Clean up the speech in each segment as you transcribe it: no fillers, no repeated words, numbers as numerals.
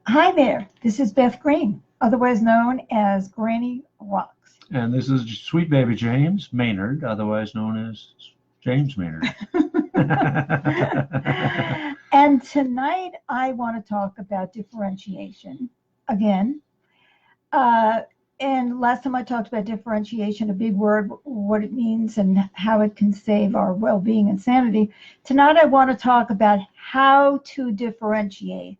Hi there, this is Beth Green, otherwise known as Granny Rocks. And this is Sweet Baby James Maynard, otherwise known as James Maynard. And tonight I want to talk about differentiation again. Uh, and last time I talked about differentiation, a big word, what it means and how it can save our well being and sanity. Tonight I want to talk about how to differentiate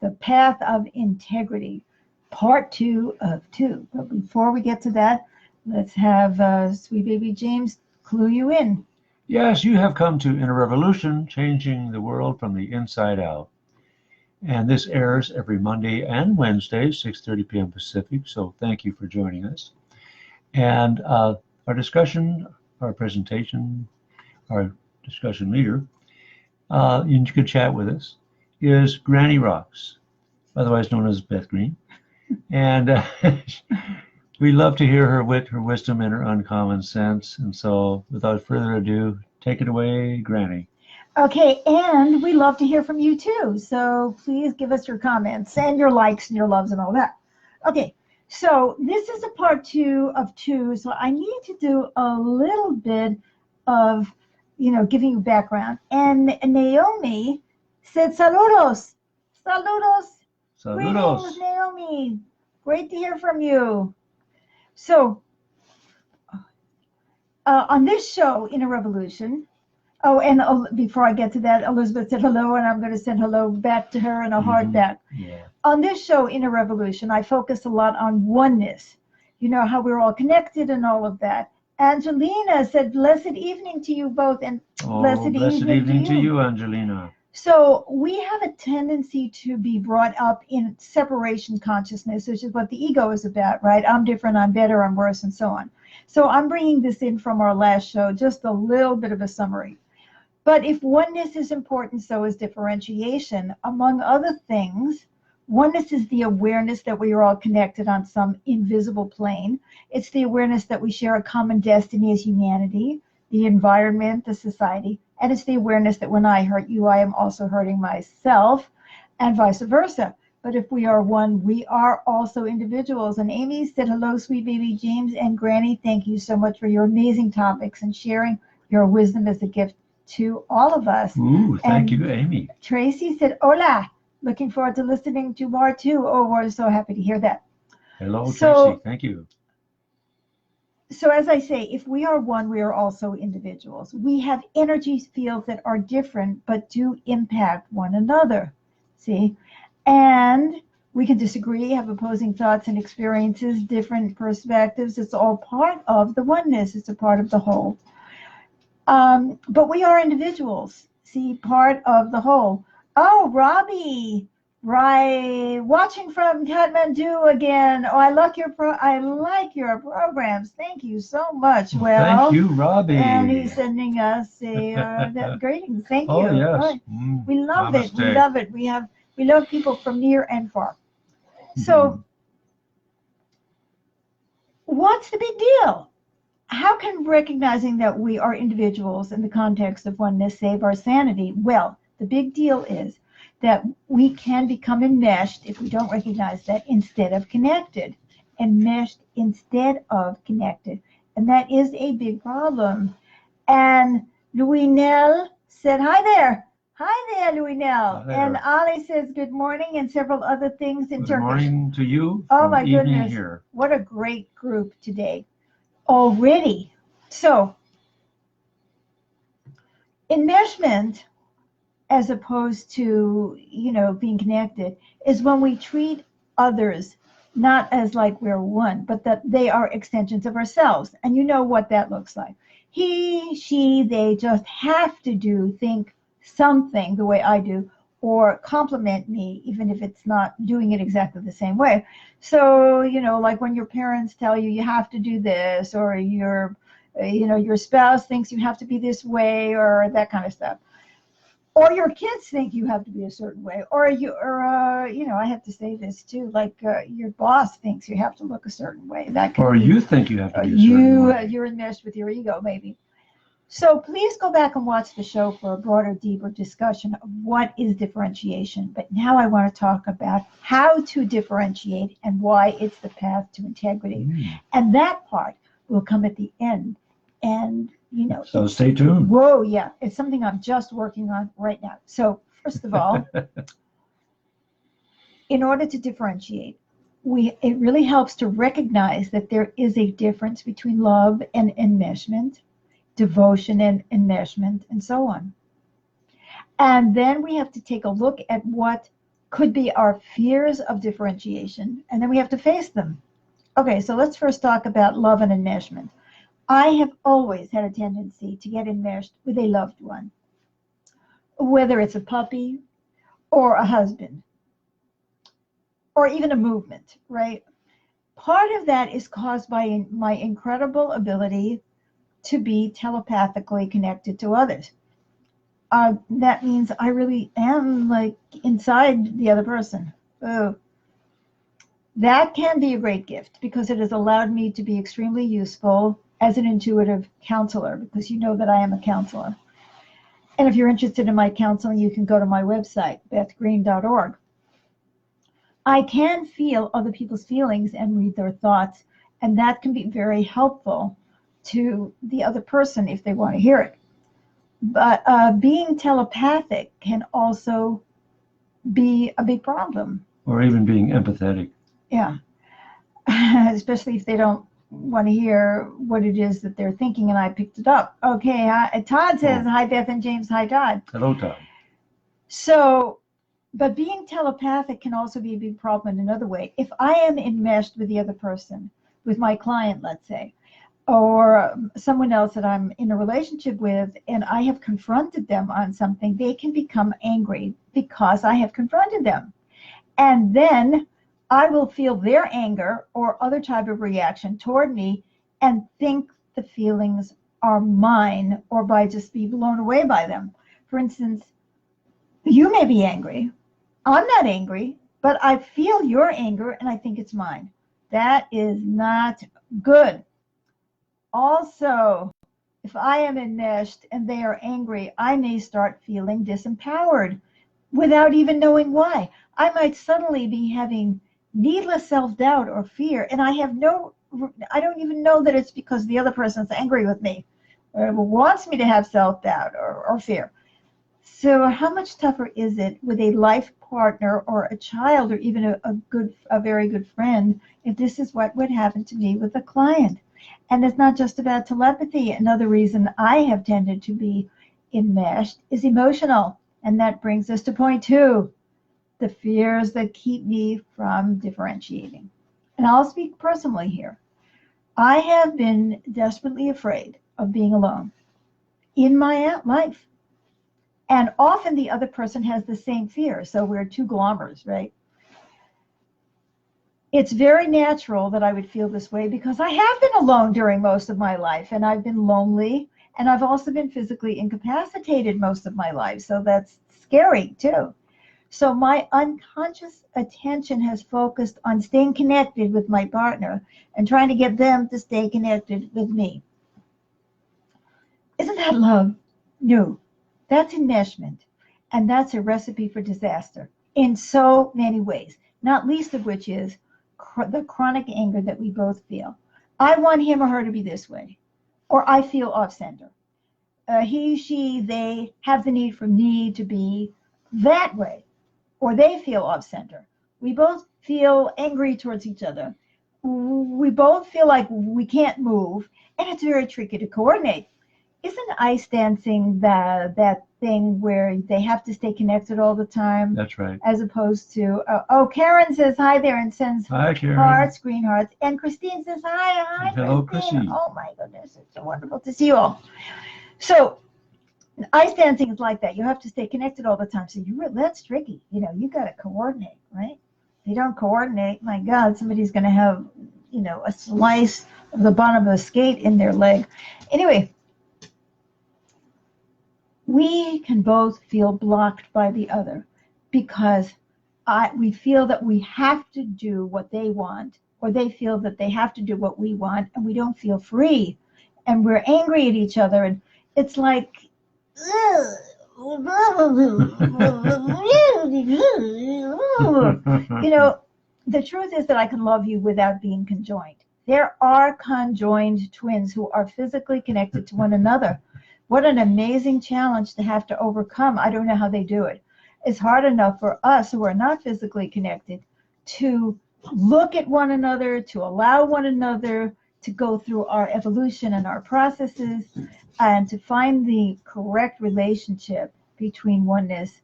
the path of integrity, part 2 of 2. But before we get to that, let's have Sweet Baby James clue you in. Yes, you have come to Inner Revolution, changing the world from the inside out. And this airs every Monday and Wednesday, 6:30 p.m. Pacific. So thank you for joining us. And our discussion, our presentation, our discussion leader, you can chat with us, is Granny Rocks, otherwise known as Beth Green. And we love to hear her wit, her wisdom, and her uncommon sense. And so, without further ado, take it away, Granny. Okay, and we love to hear from you too. So please give us your comments and your likes and your loves and all that. Okay, so this is a part 2 of 2. So I need to do a little bit of, giving you background. And Naomi said, Saludos. Saludos. Greetings, Saludos. Naomi. Great to hear from you. So on this show, Inner Revolution, oh, and before I get to that, Elizabeth said hello, and I'm going to send hello back to her and a heart back. Yeah. On this show, Inner Revolution, I focus a lot on oneness. You know, how we're all connected and all of that. Angelina said, blessed evening to you both, and blessed evening to you, Angelina. So we have a tendency to be brought up in separation consciousness, which is what the ego is about, right? I'm different, I'm better, I'm worse, and so on. So I'm bringing this in from our last show, just a little bit of a summary. But if oneness is important, so is differentiation. Among other things, oneness is the awareness that we are all connected on some invisible plane. It's the awareness that we share a common destiny as humanity, the environment, the society, and it's the awareness that when I hurt you, I am also hurting myself, and vice versa. But if we are one, we are also individuals. And Amy said, hello, Sweet Baby James and Granny. Thank you so much for your amazing topics and sharing your wisdom as a gift to all of us. Ooh, thank you, Amy. Tracy said, hola. Looking forward to listening to more too. Oh, we're so happy to hear that. Hello, Tracy. Thank you. So as I say, if we are one, we are also individuals. We have energy fields that are different, but do impact one another. See? And we can disagree, have opposing thoughts and experiences, different perspectives. It's all part of the oneness. It's a part of the whole. But we are individuals. See, part of the whole. Oh, Robbie. Right, watching from Kathmandu again. Oh, I like your programs. Thank you so much. Well, thank you, Robbie. And he's sending us a greetings. Thank you. Oh yes, right. We love it. We love it. We love people from near and far. So, what's the big deal? How can recognizing that we are individuals in the context of oneness save our sanity? Well, the big deal is that we can become enmeshed if we don't recognize that instead of connected. Enmeshed instead of connected. And that is a big problem. And Louinel said, hi there. Hi there, Louinel. And Ali says good morning and several other things in Turkish. Good morning to you. Oh my goodness. Here. What a great group today. Already. So, enmeshment, as opposed to, being connected, is when we treat others not as like we're one, but that they are extensions of ourselves. And you know what that looks like. He, she, they just have to think something the way I do, or compliment me, even if it's not doing it exactly the same way. So, like when your parents tell you have to do this, or your spouse thinks you have to be this way, or that kind of stuff. Or your kids think you have to be a certain way, or I have to say this too, like your boss thinks you have to look a certain way. That or you think you have to be a certain way. You're enmeshed with your ego, maybe. So please go back and watch the show for a broader, deeper discussion of what is differentiation. But now I want to talk about how to differentiate and why it's the path to integrity. And that part will come at the end. And, you know. So stay tuned. Whoa, yeah. It's something I'm just working on right now. So first of all, in order to differentiate, it really helps to recognize that there is a difference between love and enmeshment, devotion and enmeshment, and so on. And then we have to take a look at what could be our fears of differentiation, and then we have to face them. Okay, so let's first talk about love and enmeshment. I have always had a tendency to get enmeshed with a loved one, whether it's a puppy or a husband or even a movement, right? Part of that is caused by my incredible ability to be telepathically connected to others. That means I really am like inside the other person. Oh, that can be a great gift because it has allowed me to be extremely useful as an intuitive counselor, because you know that I am a counselor. And if you're interested in my counseling, you can go to my website, bethgreen.org. I can feel other people's feelings and read their thoughts, and that can be very helpful to the other person if they want to hear it. But being telepathic can also be a big problem. Or even being empathetic. Yeah, especially if they don't want to hear what it is that they're thinking, and I picked it up. Okay, Todd says, hi, Beth and James. Hi, Todd. Hello, Todd. So, but being telepathic can also be a big problem in another way. If I am enmeshed with the other person, with my client, let's say, or someone else that I'm in a relationship with, and I have confronted them on something, they can become angry because I have confronted them. And then I will feel their anger or other type of reaction toward me and think the feelings are mine, or by just be blown away by them. For instance, you may be angry. I'm not angry, but I feel your anger and I think it's mine. That is not good. Also, if I am enmeshed and they are angry, I may start feeling disempowered without even knowing why. I might suddenly be having needless self-doubt or fear, and I don't even know that it's because the other person's angry with me or wants me to have self-doubt or fear. So how much tougher is it with a life partner or a child or even a very good friend if this is what would happen to me with a client? And it's not just about telepathy. Another reason I have tended to be enmeshed is emotional. And that brings us to point 2, the fears that keep me from differentiating. And I'll speak personally here. I have been desperately afraid of being alone in my life. And often the other person has the same fear. So we're two glommers, right? It's very natural that I would feel this way because I have been alone during most of my life, and I've been lonely, and I've also been physically incapacitated most of my life. So that's scary too. So my unconscious attention has focused on staying connected with my partner and trying to get them to stay connected with me. Isn't that love? No, that's enmeshment. And that's a recipe for disaster in so many ways, not least of which is the chronic anger that we both feel. I want him or her to be this way, or I feel off-center. He, she, they have the need for me to be that way, or they feel off-center. We both feel angry towards each other. We both feel like we can't move, and it's very tricky to coordinate. Isn't ice dancing that thing where they have to stay connected all the time? That's right. As opposed to, Karen says hi there and sends hi, Karen. Hearts, green hearts. And Christine says hi. Hello, Christine. Chrissy. Oh my goodness, it's so wonderful to see you all. So ice dancing is like that. You have to stay connected all the time. So that's tricky. You got to coordinate, right? If you don't coordinate, my God, somebody's going to have, a slice of the bottom of a skate in their leg. Anyway, we can both feel blocked by the other because we feel that we have to do what they want, or they feel that they have to do what we want, and we don't feel free. And we're angry at each other, and it's like, you know, the truth is that I can love you without being conjoined. There are conjoined twins who are physically connected to one another. What an amazing challenge to have to overcome. I don't know how they do it. It's hard enough for us who are not physically connected to look at one another, to allow one another to go through our evolution and our processes, and to find the correct relationship between oneness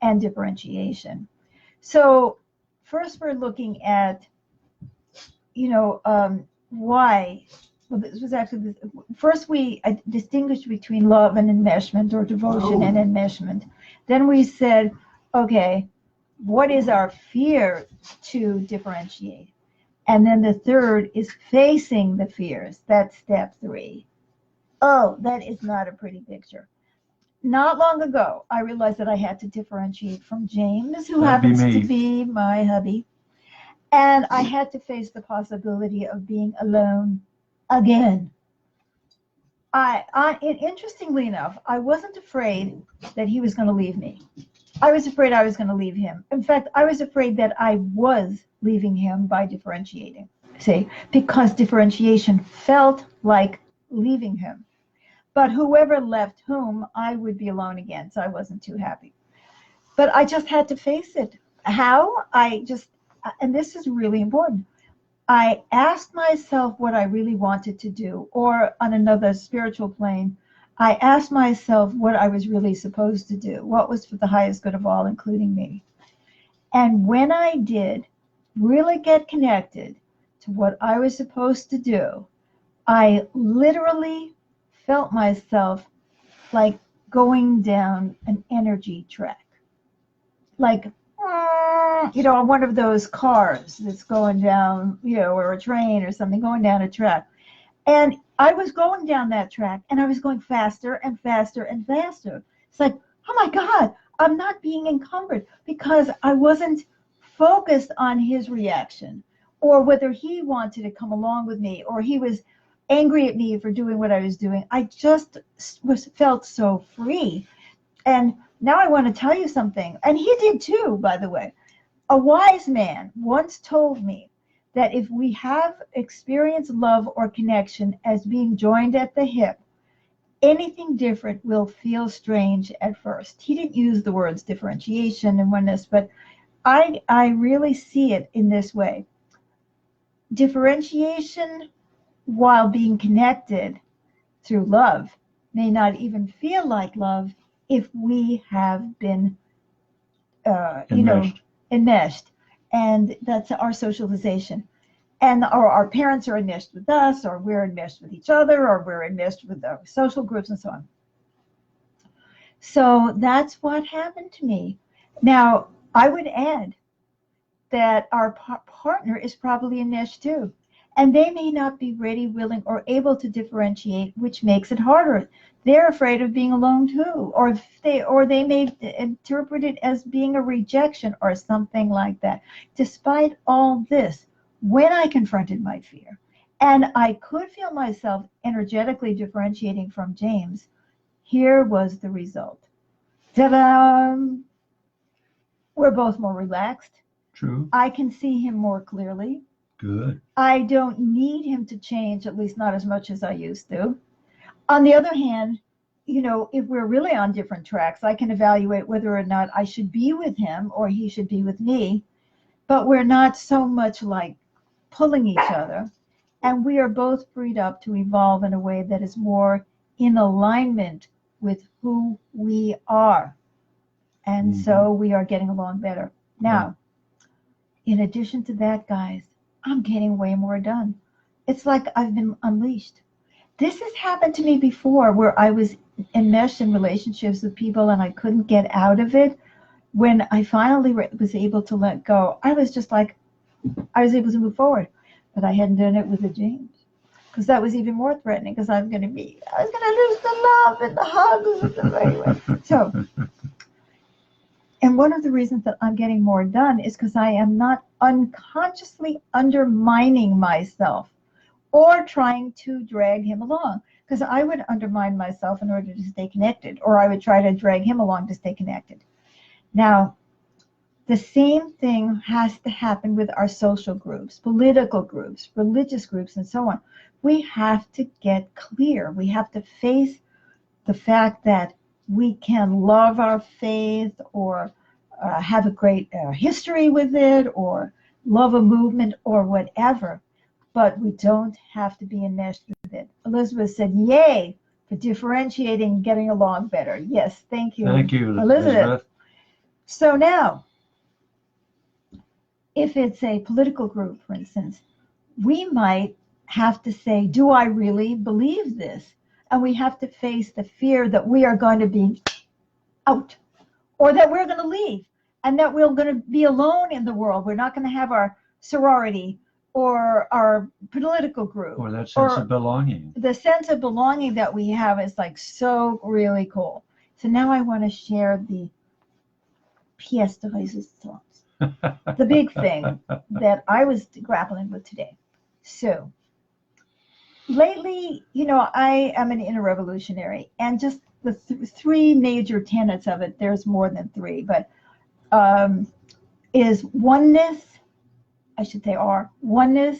and differentiation. So first we're looking at, why. Well, this was actually first we distinguished between love and enmeshment, or devotion and enmeshment. Then we said, okay, what is our fear to differentiate? And then the third is facing the fears. That's step 3. Oh, that is not a pretty picture. Not long ago, I realized that I had to differentiate from James, who happens to be my hubby. And I had to face the possibility of being alone again. Interestingly enough, I wasn't afraid that he was going to leave me. I was afraid I was going to leave him. In fact, I was afraid that I was leaving him by differentiating. See, because differentiation felt like leaving him. But whoever left whom, I would be alone again, so I wasn't too happy. But I just had to face it. How? And this is really important. I asked myself what I really wanted to do, or on another spiritual plane, I asked myself what I was really supposed to do, what was for the highest good of all, including me. And when I did really get connected to what I was supposed to do, I literally felt myself like going down an energy track. Like, on one of those cars that's going down, or a train or something going down a track. And I was going down that track, and I was going faster and faster and faster. It's like, oh my God, I'm not being encumbered, because I wasn't focused on his reaction, or whether he wanted to come along with me, or he was angry at me for doing what I was doing. I just felt so free. And now I want to tell you something, and he did too, by the way. A wise man once told me that if we have experienced love or connection as being joined at the hip, anything different will feel strange at first. He didn't use the words differentiation and oneness, but I really see it in this way. Differentiation, while being connected through love, may not even feel like love if we have been, enmeshed. And that's our socialization. And our parents are enmeshed with us, or we're enmeshed with each other, or we're enmeshed with our social groups and so on. So that's what happened to me. Now, I would add that our partner is probably enmeshed too. And they may not be ready, willing, or able to differentiate, which makes it harder. They're afraid of being alone too, or they may interpret it as being a rejection or something like that. Despite all this, when I confronted my fear, and I could feel myself energetically differentiating from James, here was the result. Ta-da! We're both more relaxed. True. I can see him more clearly. Good. I don't need him to change, at least not as much as I used to. On the other hand, if we're really on different tracks, I can evaluate whether or not I should be with him or he should be with me. But we're not so much like pulling each other. And we are both freed up to evolve in a way that is more in alignment with who we are. And so we are getting along better. Now, in addition to that, guys, I'm getting way more done. It's like I've been unleashed. This has happened to me before, where I was enmeshed in relationships with people and I couldn't get out of it. When I finally was able to let go, I was just like, I was able to move forward. But I hadn't done it with the James, because that was even more threatening, because I was going to lose the love and the hugs. Anyway. So, and one of the reasons that I'm getting more done is because I am not unconsciously undermining myself or trying to drag him along. because I would undermine myself in order to stay connected, or I would try to drag him along to stay connected. Now, the same thing has to happen with our social groups, political groups, religious groups, and so on. We have to get clear. We have to face the fact that we can love our faith or have a great history with it or love a movement or whatever, but we don't have to be enmeshed with it. Elizabeth said, yay, for differentiating and getting along better. Yes, thank you. Thank you, Elizabeth. So now, if it's a political group, for instance, we might have to say, do I really believe this? And we have to face the fear that we are going to be out, or that we're going to leave, and that we're going to be alone in the world. We're not going to have our sorority or our political group. Or that sense of belonging. The sense of belonging that we have is like so really cool. So now I want to share the pièce de résistance, the big thing that I was grappling with today. So lately, I am an inner revolutionary, and just the three major tenets of it, there's more than three, but is oneness, I should say oneness,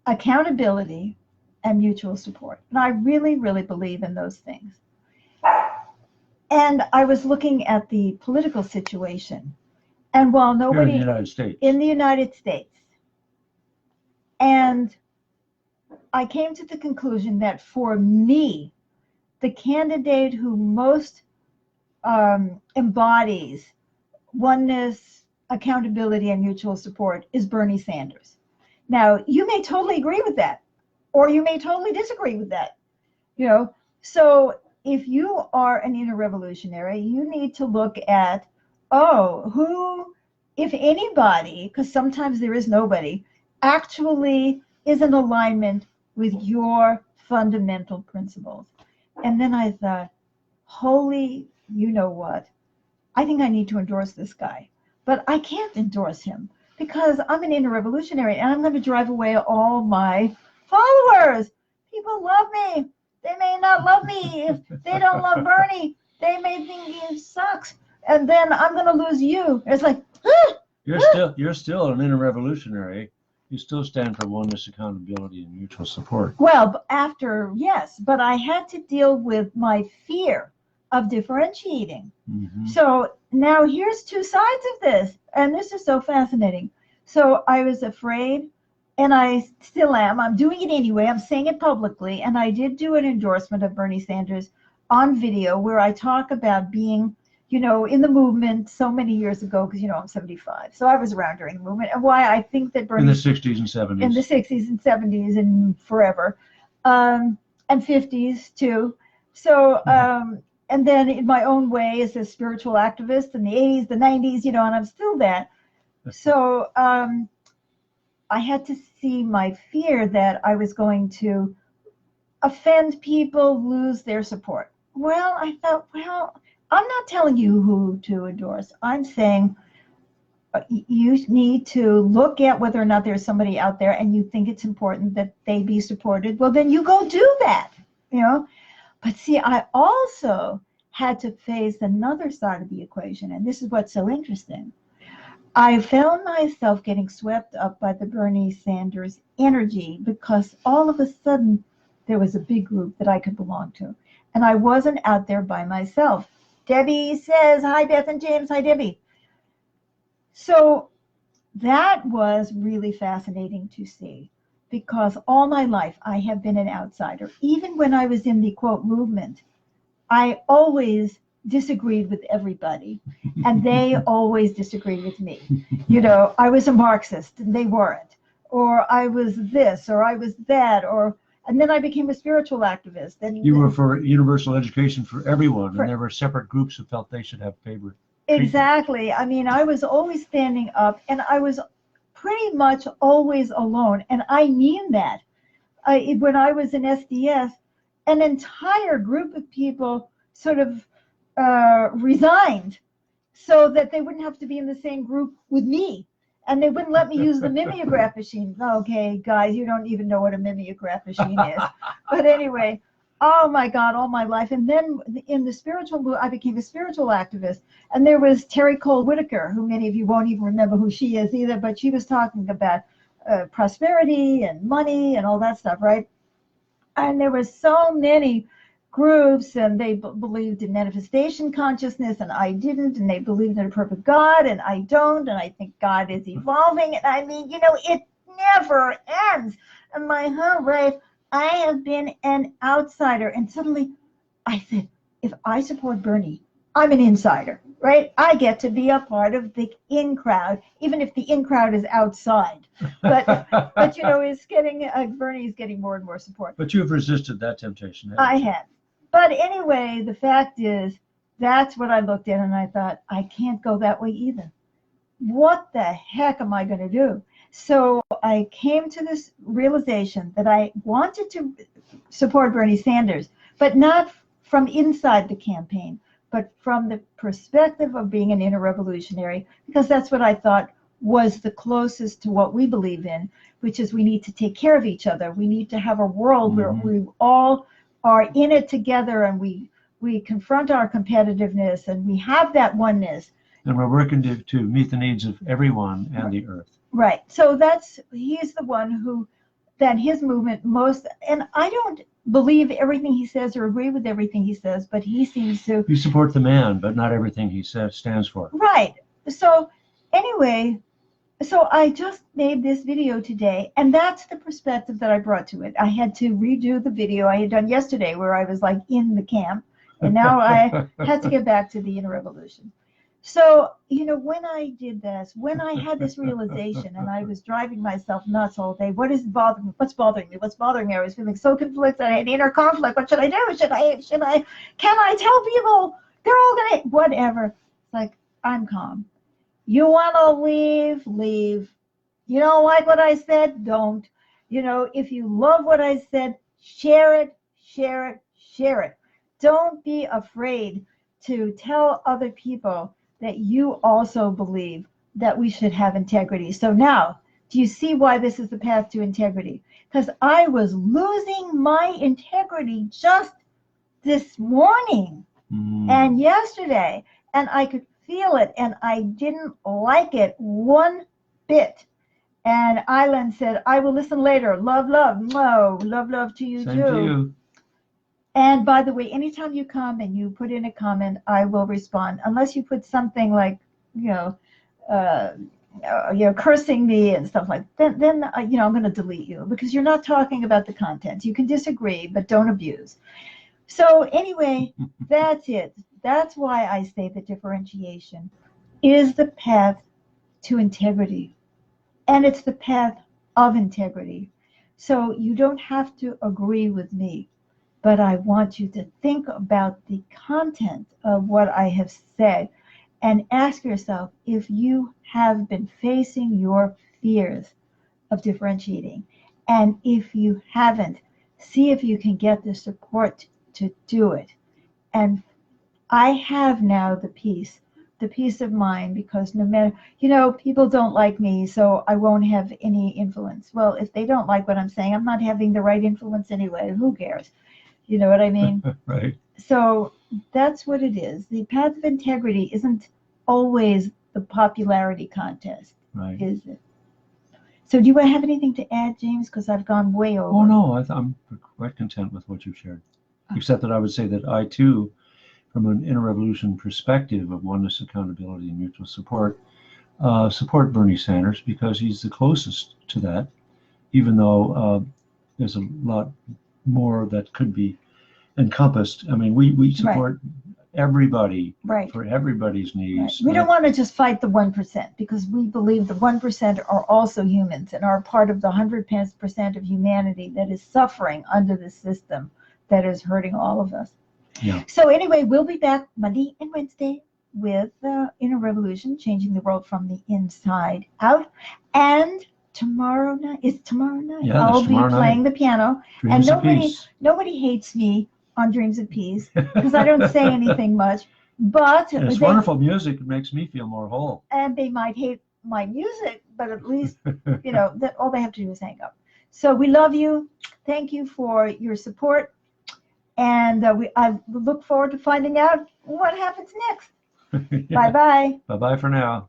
accountability, and mutual support. And I really, really believe in those things. And I was looking at the political situation, and while nobody Here in the United States. In the United States, and I came to the conclusion that for me, the candidate who most embodies oneness, accountability, and mutual support is Bernie Sanders. Now, you may totally agree with that, or you may totally disagree with that. So if you are an inner revolutionary, you need to look at, who, if anybody, because sometimes there is nobody, actually is in alignment with your fundamental principles. And then I thought, holy, you know what? I think I need to endorse this guy. But I can't endorse him because I'm an inner revolutionary and I'm going to drive away all my followers. People love me. They may not love me. If they don't love Bernie, they may think he sucks. And then I'm going to lose you. It's like, You're still an inner revolutionary. You still stand for oneness, accountability, and mutual support. Well, yes, but I had to deal with my fear of differentiating. Mm-hmm. So now here's two sides of this, and this is so fascinating. So I was afraid, and I still am. I'm doing it anyway. I'm saying it publicly, and I did do an endorsement of Bernie Sanders on video where I talk about being, in the movement so many years ago, because, I'm 75. So I was around during the movement, and why I think that Bernie... In the 60s and 70s. In the 60s and 70s and forever. And 50s, too. So, and then in my own way as a spiritual activist in the 80s, the 90s, and I'm still that. So I had to see my fear that I was going to offend people, lose their support. Well, I thought, I'm not telling you who to endorse. I'm saying you need to look at whether or not there's somebody out there and you think it's important that they be supported. Well, then you go do that, But see, I also had to face another side of the equation, and this is what's so interesting. I found myself getting swept up by the Bernie Sanders energy because all of a sudden there was a big group that I could belong to, and I wasn't out there by myself. Debbie says, hi, Beth and James. Hi, Debbie. So that was really fascinating to see because all my life I have been an outsider. Even when I was in the, quote, movement, I always disagreed with everybody, and they always disagreed with me. I was a Marxist, and they weren't. Or I was this, or I was that, and then I became a spiritual activist. And you were for universal education for everyone, and there were separate groups who felt they should have favored treatment. Exactly. I mean, I was always standing up, and I was pretty much always alone, and I mean that. When I was in SDS, an entire group of people sort of resigned so that they wouldn't have to be in the same group with me. And they wouldn't let me use the mimeograph machine. Okay, guys, you don't even know what a mimeograph machine is. But anyway, Oh my God, all my life. And then in the spiritual, I became a spiritual activist. And there was Terry Cole Whitaker, who many of you won't even remember who she is either, but she was talking about prosperity and money and all that stuff, right? And there were so many groups, and they believed in manifestation consciousness, and I didn't, and they believed in a perfect God, and I don't, and I think God is evolving. And I mean, it never ends. And my whole life, I have been an outsider. And suddenly I said, if I support Bernie, I'm an insider, right? I get to be a part of the in crowd, even if the in crowd is outside. But it's getting, Bernie's getting more and more support. But you've resisted that temptation, haven't I you? have. But anyway, the fact is, that's what I looked at, and I thought, I can't go that way either. What the heck am I going to do? So I came to this realization that I wanted to support Bernie Sanders, but not from inside the campaign, but from the perspective of being an inner revolutionary, because that's what I thought was the closest to what we believe in, which is we need to take care of each other. We need to have a world where we all are in it together, and we confront our competitiveness, and we have that oneness. And we're working to meet the needs of everyone and the earth. Right. So he's the one who, that his movement most, and I don't believe everything he says or agree with everything he says, but he seems to. You support the man, but not everything he says stands for. Right. So anyway, so I just made this video today, and that's the perspective that I brought to it. I had to redo the video I had done yesterday where I was like in the camp, and now I had to get back to the inner revolution. So, when I did this, when I had this realization, and I was driving myself nuts all day, what's bothering me? What's bothering me? I was feeling so conflicted. I had inner conflict. What should I do? Can I tell people? They're all gonna, whatever. It's like, I'm calm. You want to leave, leave. You don't like what I said? Don't. If you love what I said, share it, share it, share it. Don't be afraid to tell other people that you also believe that we should have integrity. So now, do you see why this is the path to integrity? Because I was losing my integrity just this morning and yesterday, and I could feel it, and I didn't like it one bit. And Island said, I will listen later. Love, love. No, love to you. Same too. to you. And by the way, anytime you come and you put in a comment, I will respond. Unless you put something like, cursing me and stuff like that, then I'm going to delete you, because you're not talking about the content. You can disagree, but don't abuse. So anyway, that's it. That's why I say that differentiation is the path to integrity, and it's the path of integrity. So you don't have to agree with me, but I want you to think about the content of what I have said and ask yourself if you have been facing your fears of differentiating. And if you haven't, see if you can get the support to do it. And I have now the peace of mind, because no matter, people don't like me, so I won't have any influence. Well, if they don't like what I'm saying, I'm not having the right influence anyway. Who cares? You know what I mean? Right. So that's what it is. The path of integrity isn't always the popularity contest, Right. is it? So do you have anything to add, James? Because I've gone way over. Oh, no, I'm quite content with what you've shared. Except that I would say that I, too, from an inner revolution perspective of oneness, accountability, and mutual support Bernie Sanders, because he's the closest to that, even though there's a lot more that could be encompassed. I mean, we support everybody for everybody's needs. Right. We don't want to just fight the 1%, because we believe the 1% are also humans and are part of the 100% of humanity that is suffering under the system that is hurting all of us. Yeah. So anyway, we'll be back Monday and Wednesday with Inner Revolution, changing the world from the inside out. And tomorrow night, Yeah, I'll be playing the piano. Dreams and of Peace. Nobody hates me on Dreams of Peace, because I don't say anything much. But it's wonderful music. It makes me feel more whole. And they might hate my music, but at least, that all they have to do is hang up. So we love you. Thank you for your support. And I look forward to finding out what happens next. Yeah. Bye-bye. Bye-bye for now.